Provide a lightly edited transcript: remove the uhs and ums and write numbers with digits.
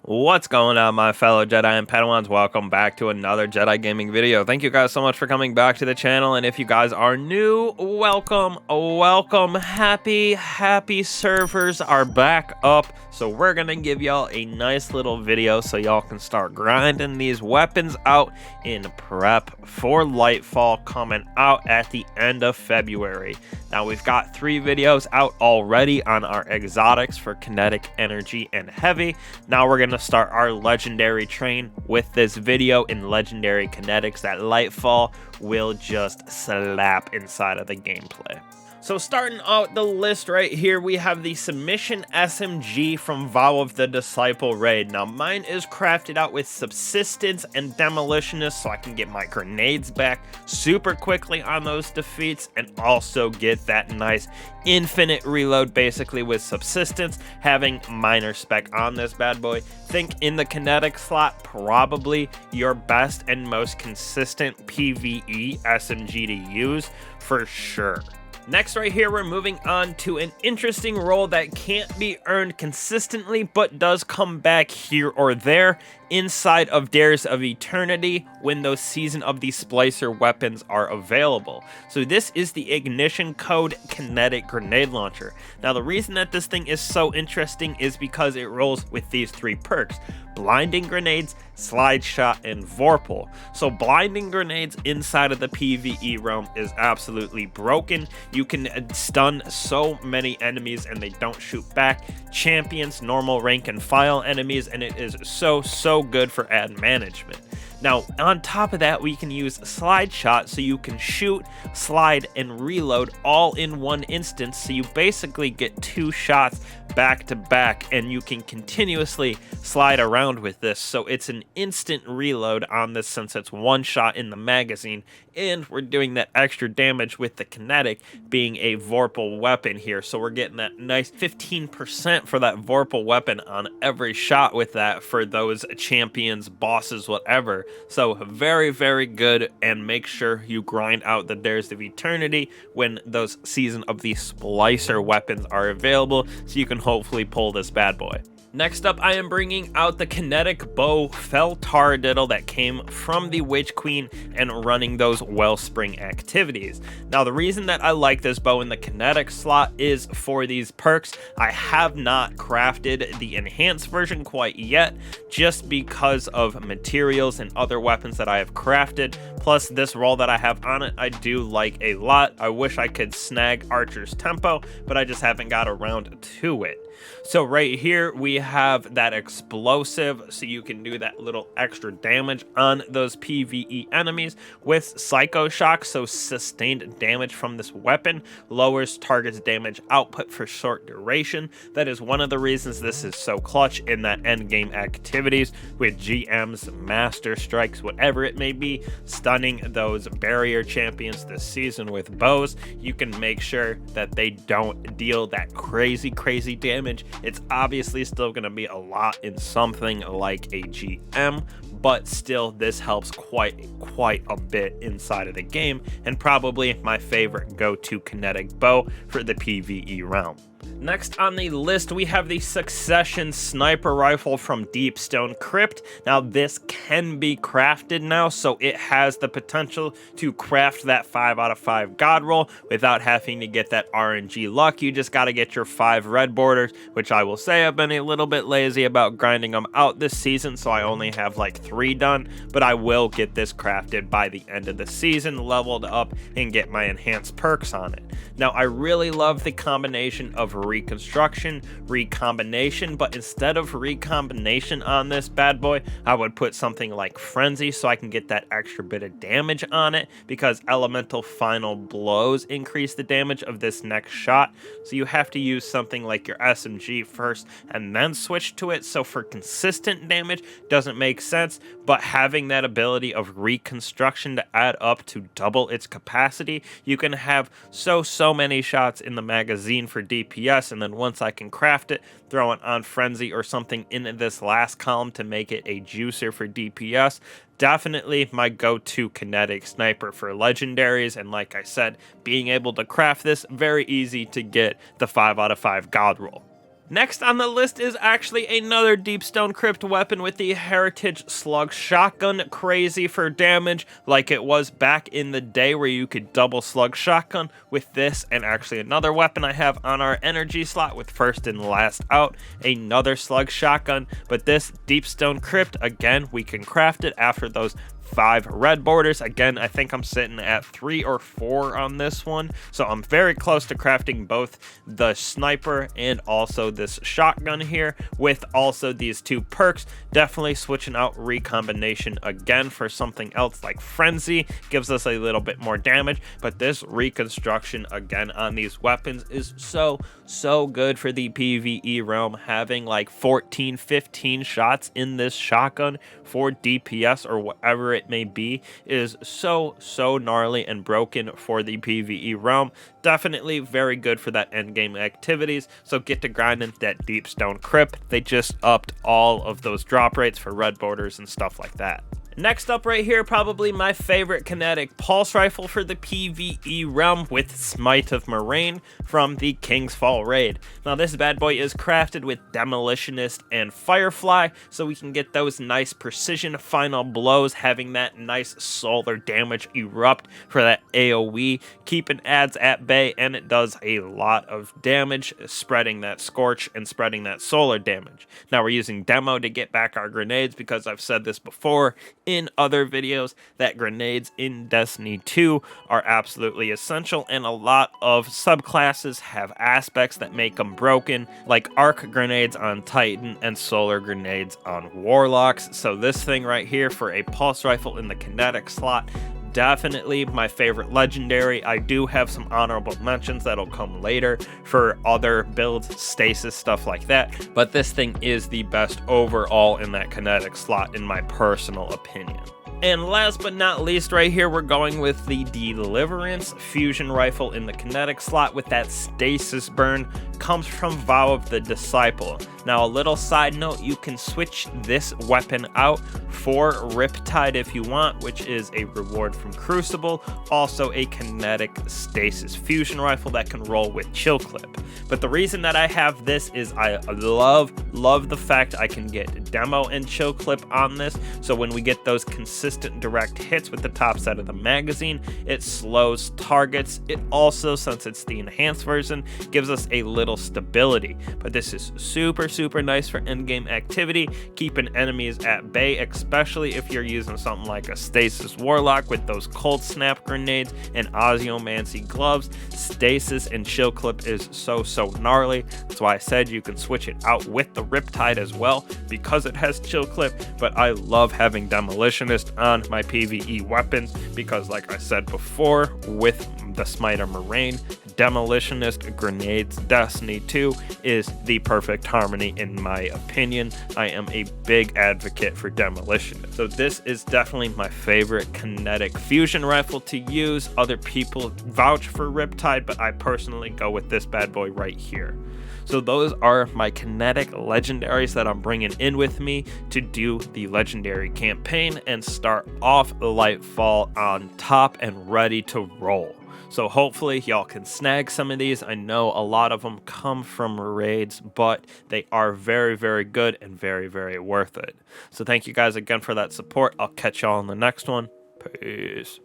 What's going on, my fellow Jedi and Padawans? Welcome back to another Jedi gaming video. Thank you guys so much for coming back to the channel, and if you guys are new, welcome. Happy servers are back up, so we're gonna give y'all a nice little video so y'all can start grinding these weapons out in prep for Lightfall coming out at the end of February. Now, we've got 3 videos out already on our exotics for Kinetic, Energy, and Heavy. Now we're gonna start our legendary train with this video in Legendary Kinetics. That Lightfall will just slap inside of the gameplay. So starting out the list right here, we have the Submission SMG from Vow of the Disciple raid. Now mine is crafted out with Subsistence and Demolitionist, so I can get my grenades back super quickly on those defeats and also get that nice infinite reload basically with Subsistence, having minor spec on this bad boy. Think in the Kinetic slot, probably your best and most consistent PvE SMG to use for sure. Next right here, we're moving on to an interesting role that can't be earned consistently, but does come back here or there inside of Dares of Eternity when those Season of the Splicer weapons are available. So this is the Ignition Code Kinetic Grenade Launcher. Now the reason that this thing is so interesting is because it rolls with these 3 perks: Blinding Grenades, Slide Shot, and Vorpal. So Blinding Grenades inside of the PvE realm is absolutely broken. You can stun so many enemies and they don't shoot back. Champions, normal rank and file enemies, and it is so good for ad management. Now, on top of that, we can use Slide Shot, so you can shoot, slide, and reload all in one instance, so you basically get 2 shots back to back, and you can continuously slide around with this, so it's an instant reload on this since it's 1 shot in the magazine, and we're doing that extra damage with the Kinetic being a Vorpal weapon here, so we're getting that nice 15% for that Vorpal weapon on every shot with that for those champions, bosses, whatever. So very good, and make sure you grind out the Dares of Eternity when those Season of the Splicer weapons are available, so you can hopefully pull this bad boy. Next up, I am bringing out the Kinetic Bow Fel TARADIDDLE that came from the Witch Queen and running those Wellspring activities. Now, the reason that I like this bow in the Kinetic slot is for these perks. I have not crafted the enhanced version quite yet, just because of materials and other weapons that I have crafted. Plus, this roll that I have on it, I do like a lot. I wish I could snag Archer's Tempo, but I just haven't got around to it. So right here we have that explosive, so you can do that little extra damage on those PvE enemies with Psycho Shock, so sustained damage from this weapon lowers target's damage output for short duration. That is one of the reasons this is so clutch in that endgame activities with GMs, Master Strikes, whatever it may be, stunning those barrier champions this season with bows. You can make sure that they don't deal that crazy damage. It's obviously still going to be a lot in something like a GM, but still this helps quite a bit inside of the game, and probably my favorite go-to kinetic bow for the PvE realm. Next on the list, we have the Succession Sniper Rifle from Deepstone Crypt. Now, this can be crafted now, so it has the potential to craft that 5 out of 5 God roll without having to get that RNG luck. You just got to get your 5 red borders, which I will say I've been a little bit lazy about grinding them out this season, so I only have like 3 done, but I will get this crafted by the end of the season, leveled up, and get my enhanced perks on it. Now, I really love the combination of reconstruction, recombination, but instead of recombination on this bad boy, I would put something like Frenzy so I can get that extra bit of damage on it, because elemental final blows increase the damage of this next shot, so you have to use something like your SMG first and then switch to it. So for consistent damage doesn't make sense, but having that ability of reconstruction to add up to double its capacity, you can have so many shots in the magazine for DPS, and then once I can craft it, throw it on Frenzy or something in this last column to make it a juicer for DPS. Definitely my go-to kinetic sniper for legendaries, and like I said, being able to craft this, very easy to get the 5 out of 5 God roll. Next on the list is actually another Deepstone Crypt weapon with the Heritage Slug Shotgun. Crazy for damage like it was back in the day where you could double Slug Shotgun with this, and actually another weapon I have on our energy slot with first and last out, another Slug Shotgun. But this Deepstone Crypt, again, we can craft it after those 5 red borders. Again, I think I'm sitting at 3 or 4 on this one, so I'm very close to crafting both the sniper and also this shotgun here, with also these 2 perks. Definitely switching out recombination again for something else like frenzy, gives us a little bit more damage, but this reconstruction again on these weapons is so good for the PvE realm. Having like 14-15 shots in this shotgun for DPS or whatever it may be is so gnarly and broken for the PvE realm. Definitely very good for that endgame activities, so get to grinding that Deepstone Crypt. They just upped all of those drop rates for red borders and stuff like that. Next up right here, probably my favorite kinetic pulse rifle for the PvE realm with Smite of MERAIN from the King's Fall raid. Now this bad boy is crafted with Demolitionist and Firefly, so we can get those nice precision final blows, having that nice solar damage erupt for that AoE, keeping adds at bay, and it does a lot of damage, spreading that scorch and spreading that solar damage. Now we're using demo to get back our grenades, because I've said this before in other videos that grenades in Destiny 2 are absolutely essential, and a lot of subclasses have aspects that make them broken, like arc grenades on Titan and solar grenades on Warlocks. So this thing right here for a pulse rifle in the kinetic slot, definitely my favorite legendary. I do have some honorable mentions that'll come later for other builds, stasis, stuff like that, but this thing is the best overall in that kinetic slot in my personal opinion. And last but not least right here, we're going with the Deliverance fusion rifle in the kinetic slot with that stasis burn. Comes from Vow of the Disciple. Now a little side note, you can switch this weapon out for Riptide if you want, which is a reward from Crucible. Also a kinetic stasis fusion rifle that can roll with Chill Clip. But the reason that I have this is I love the fact I can get demo and Chill Clip on this, so when we get those consistent direct hits with the top side of the magazine, it slows targets. It also, since it's the enhanced version, gives us a little stability. But this is super nice for endgame activity, keeping enemies at bay, especially if you're using something like a Stasis Warlock with those Cold Snap grenades and Ozymancy gloves. Stasis and Chill Clip is so gnarly. That's why I said you can switch it out with the Riptide as well, because it has Chill Clip. But I love having Demolitionist on my PvE weapons, because like I said before, with the Smite of MERAIN, Demolitionist grenades Destiny 2 is the perfect harmony in my opinion. I am a big advocate for Demolitionist. So this is definitely my favorite kinetic fusion rifle to use. Other people vouch for Riptide, but I personally go with this bad boy right here. So those are my kinetic legendaries that I'm bringing in with me to do the legendary campaign and start off Lightfall on top and ready to roll. So hopefully y'all can snag some of these. I know a lot of them come from raids, but they are very good and very worth it. So thank you guys again for that support. I'll catch y'all in the next one. Peace.